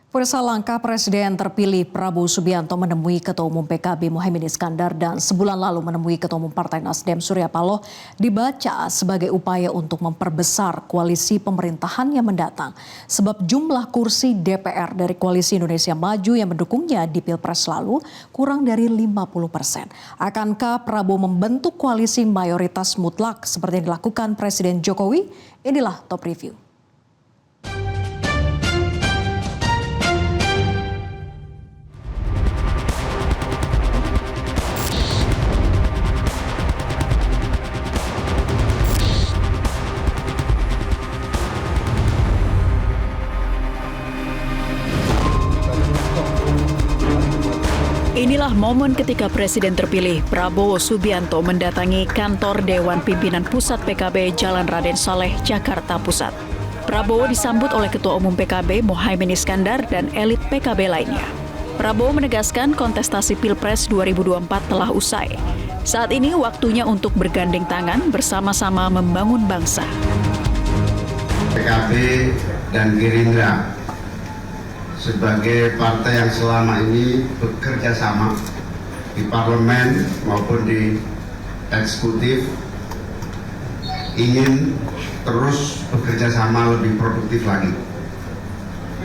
Pemirsa, langkah Presiden terpilih Prabowo Subianto menemui Ketua Umum PKB Muhaimin Iskandar dan sebulan lalu menemui Ketua Umum Partai Nasdem Surya Paloh dibaca sebagai upaya untuk memperbesar koalisi pemerintahan yang mendatang. Sebab jumlah kursi DPR dari Koalisi Indonesia Maju yang mendukungnya di Pilpres lalu kurang dari 50%. Akankah Prabowo membentuk koalisi mayoritas mutlak seperti yang dilakukan Presiden Jokowi? Inilah Top Review. Inilah momen ketika Presiden terpilih Prabowo Subianto mendatangi kantor Dewan Pimpinan Pusat PKB Jalan Raden Saleh, Jakarta Pusat. Prabowo disambut oleh Ketua Umum PKB Muhaimin Iskandar dan elit PKB lainnya. Prabowo menegaskan kontestasi Pilpres 2024 telah usai. Saat ini waktunya untuk bergandeng tangan bersama-sama membangun bangsa. PKB dan Gerindra sebagai partai yang selama ini bekerja sama di parlemen maupun di eksekutif ingin terus bekerja sama lebih produktif lagi.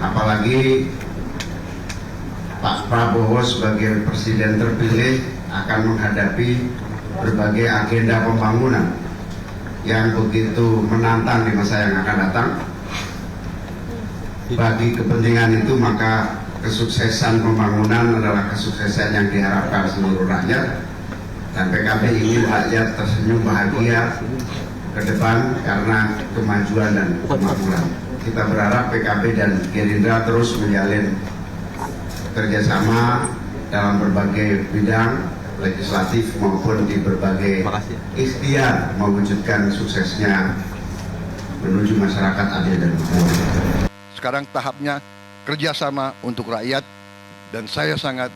Apalagi Pak Prabowo sebagai presiden terpilih akan menghadapi berbagai agenda pembangunan yang begitu menantang di masa yang akan datang. Bagi kepentingan itu maka kesuksesan pembangunan adalah kesuksesan yang diharapkan seluruh rakyat, dan PKB ingin rakyat tersenyum bahagia ke depan karena kemajuan dan kemakmuran. Kita berharap PKB dan Gerindra terus menjalin kerjasama dalam berbagai bidang legislatif maupun di berbagai ikhtiar mewujudkan suksesnya menuju masyarakat adil dan makmur. Sekarang tahapnya kerjasama untuk rakyat, dan saya sangat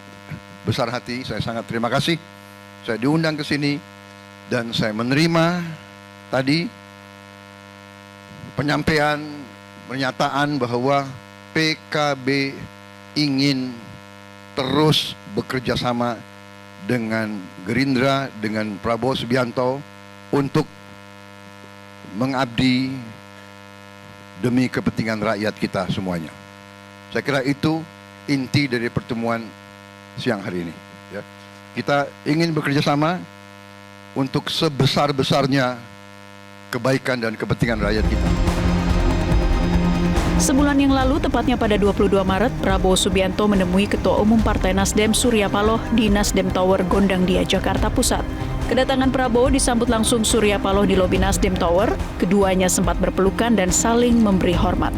besar hati, saya sangat terima kasih. Saya diundang ke sini dan saya menerima tadi penyampaian pernyataan bahwa PKB ingin terus bekerja sama dengan Gerindra, dengan Prabowo Subianto untuk mengabdi demi kepentingan rakyat kita semuanya. Saya kira itu inti dari pertemuan siang hari ini. Ya. Kita ingin bekerja sama untuk sebesar-besarnya kebaikan dan kepentingan rakyat kita. Sebulan yang lalu, tepatnya pada 22 Maret, Prabowo Subianto menemui Ketua Umum Partai Nasdem Surya Paloh di Nasdem Tower Gondangdia, Jakarta Pusat. Kedatangan Prabowo disambut langsung Surya Paloh di lobi Nasdem Tower. Keduanya sempat berpelukan dan saling memberi hormat.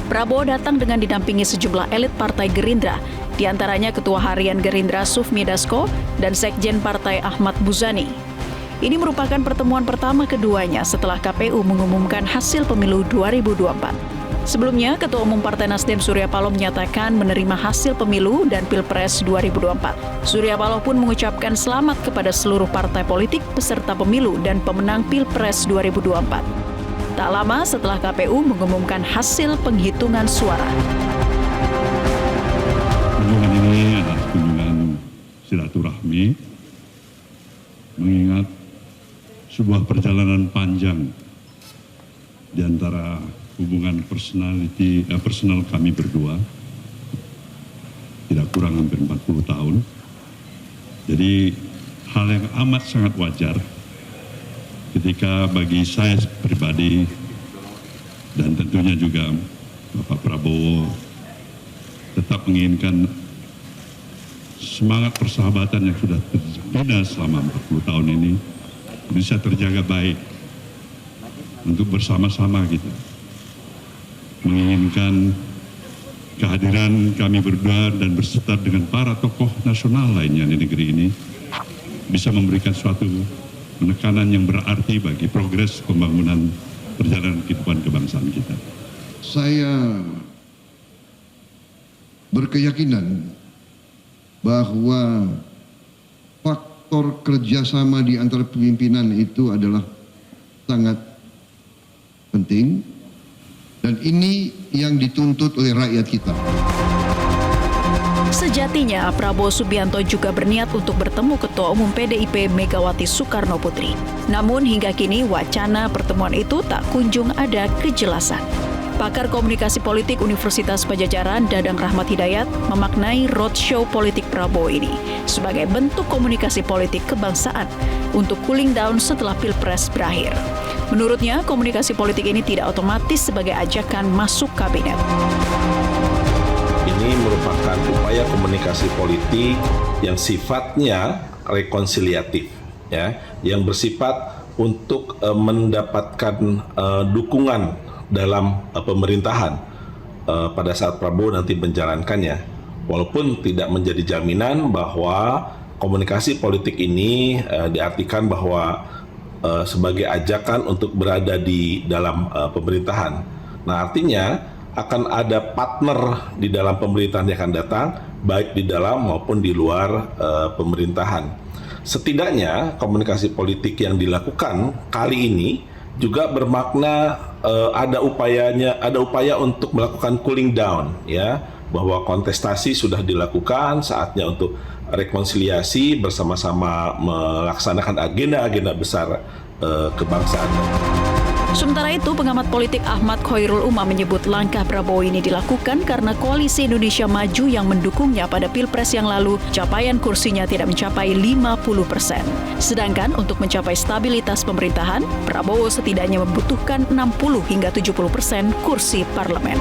Prabowo datang dengan didampingi sejumlah elit Partai Gerindra, di antaranya Ketua Harian Gerindra Sufmi Dasko dan Sekjen Partai Ahmad Muzani. Ini merupakan pertemuan pertama keduanya setelah KPU mengumumkan hasil pemilu 2024. Sebelumnya, Ketua Umum Partai Nasdem Surya Paloh menyatakan menerima hasil pemilu dan Pilpres 2024. Surya Paloh pun mengucapkan selamat kepada seluruh partai politik peserta pemilu dan pemenang Pilpres 2024. Tak lama setelah KPU mengumumkan hasil penghitungan suara. Kunjungan ini adalah kunjungan silaturahmi, mengingat sebuah perjalanan panjang di antara hubungan personal kami berdua, tidak kurang hampir 40 tahun. Jadi hal yang amat sangat wajar ketika bagi saya pribadi dan tentunya juga Bapak Prabowo tetap menginginkan semangat persahabatan yang sudah terbina selama 40 tahun ini bisa terjaga baik untuk bersama-sama kita. Menginginkan kehadiran kami berdua dan berserta dengan para tokoh nasional lainnya di negeri ini bisa memberikan suatu penekanan yang berarti bagi progres pembangunan perjalanan kehidupan kebangsaan kita. Saya berkeyakinan bahwa faktor kerjasama di antara pimpinan itu adalah sangat penting. Dan ini yang dituntut oleh rakyat kita. Sejatinya, Prabowo Subianto juga berniat untuk bertemu Ketua Umum PDIP Megawati Soekarno Putri. Namun hingga kini wacana pertemuan itu tak kunjung ada kejelasan. Pakar komunikasi politik Universitas Padjadjaran Dadang Rahmat Hidayat memaknai roadshow politik Prabowo ini sebagai bentuk komunikasi politik kebangsaan untuk cooling down setelah Pilpres berakhir. Menurutnya, komunikasi politik ini tidak otomatis sebagai ajakan masuk kabinet. Ini merupakan upaya komunikasi politik yang sifatnya rekonsiliatif, ya, yang bersifat untuk mendapatkan dukungan dalam pemerintahan pada saat Prabowo nanti menjalankannya. Walaupun tidak menjadi jaminan bahwa komunikasi politik ini diartikan bahwa sebagai ajakan untuk berada di dalam pemerintahan. Nah, artinya akan ada partner di dalam pemerintahan yang akan datang, baik di dalam maupun di luar pemerintahan. Setidaknya komunikasi politik yang dilakukan kali ini juga bermakna ada upaya untuk melakukan cooling down, ya, bahwa kontestasi sudah dilakukan, saatnya untuk rekonsiliasi bersama-sama melaksanakan agenda-agenda besar kebangsaan. Sementara itu, pengamat politik Ahmad Khairul Umam menyebut langkah Prabowo ini dilakukan karena Koalisi Indonesia Maju yang mendukungnya pada Pilpres yang lalu, capaian kursinya tidak mencapai 50%. Sedangkan untuk mencapai stabilitas pemerintahan, Prabowo setidaknya membutuhkan 60 hingga 70% kursi parlemen.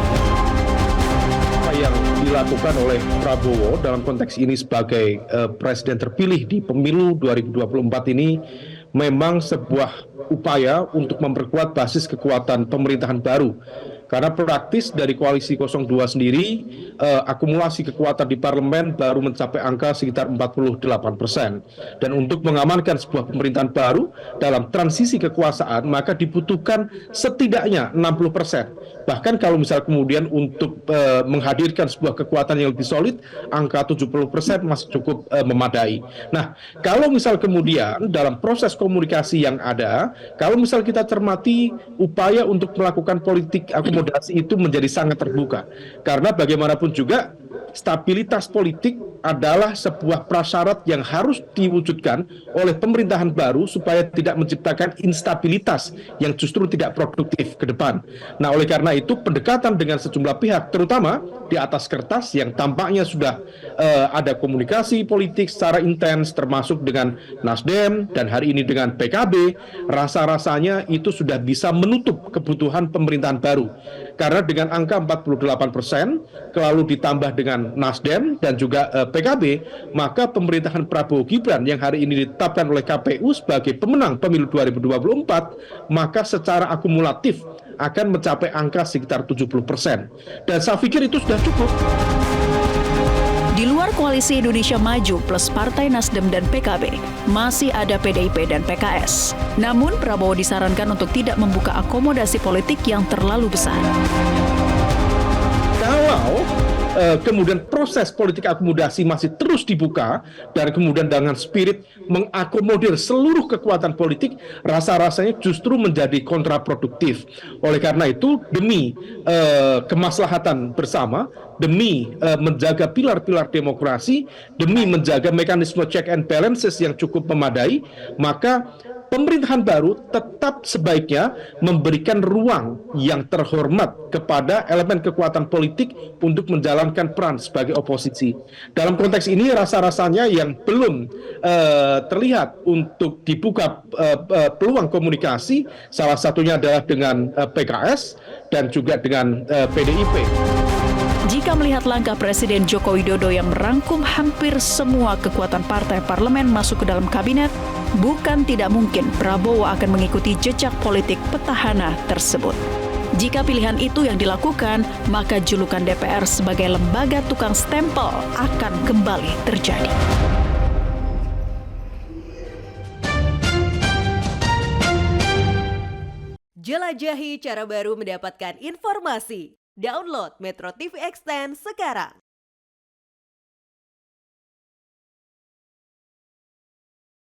Yang dilakukan oleh Prabowo dalam konteks ini sebagai presiden terpilih di pemilu 2024 ini memang sebuah upaya untuk memperkuat basis kekuatan pemerintahan baru. Karena praktis dari koalisi 02 sendiri, akumulasi kekuatan di parlemen baru mencapai angka sekitar 48%. Dan untuk mengamankan sebuah pemerintahan baru dalam transisi kekuasaan, maka dibutuhkan setidaknya 60%. Bahkan kalau misal kemudian untuk menghadirkan sebuah kekuatan yang lebih solid, angka 70% masih cukup memadai. Nah, kalau misal kemudian dalam proses komunikasi yang ada, kalau misal kita cermati upaya untuk melakukan politik akomodasi itu menjadi sangat terbuka. Karena bagaimanapun juga stabilitas politik adalah sebuah prasyarat yang harus diwujudkan oleh pemerintahan baru supaya tidak menciptakan instabilitas yang justru tidak produktif ke depan. Nah, oleh karena itu pendekatan dengan sejumlah pihak, terutama di atas kertas yang tampaknya sudah ada komunikasi politik secara intens, termasuk dengan Nasdem dan hari ini dengan PKB, rasa-rasanya itu sudah bisa menutup kebutuhan pemerintahan baru. Karena dengan angka 48%, lalu ditambah dengan Nasdem dan juga PKB, maka pemerintahan Prabowo Gibran yang hari ini ditetapkan oleh KPU sebagai pemenang pemilu 2024, maka secara akumulatif akan mencapai angka sekitar 70%. Dan saya pikir itu sudah cukup. Di luar Koalisi Indonesia Maju plus Partai Nasdem dan PKB, masih ada PDIP dan PKS. Namun Prabowo disarankan untuk tidak membuka akomodasi politik yang terlalu besar. Kalau kemudian proses politik akomodasi masih terus dibuka dan kemudian dengan spirit mengakomodir seluruh kekuatan politik, rasa-rasanya justru menjadi kontraproduktif. Oleh karena itu, demi kemaslahatan bersama, demi menjaga pilar-pilar demokrasi, demi menjaga mekanisme check and balances yang cukup memadai, maka pemerintahan baru tetap sebaiknya memberikan ruang yang terhormat kepada elemen kekuatan politik untuk menjalankan peran sebagai oposisi. Dalam konteks ini rasa-rasanya yang belum terlihat untuk dibuka peluang komunikasi, salah satunya adalah dengan PKS dan juga dengan PDIP. Jika melihat langkah Presiden Joko Widodo yang merangkum hampir semua kekuatan partai parlemen masuk ke dalam kabinet, bukan tidak mungkin Prabowo akan mengikuti jejak politik petahana tersebut. Jika pilihan itu yang dilakukan, maka julukan DPR sebagai lembaga tukang stempel akan kembali terjadi. Jelajahi cara baru mendapatkan informasi. Download Metro TV Extend sekarang.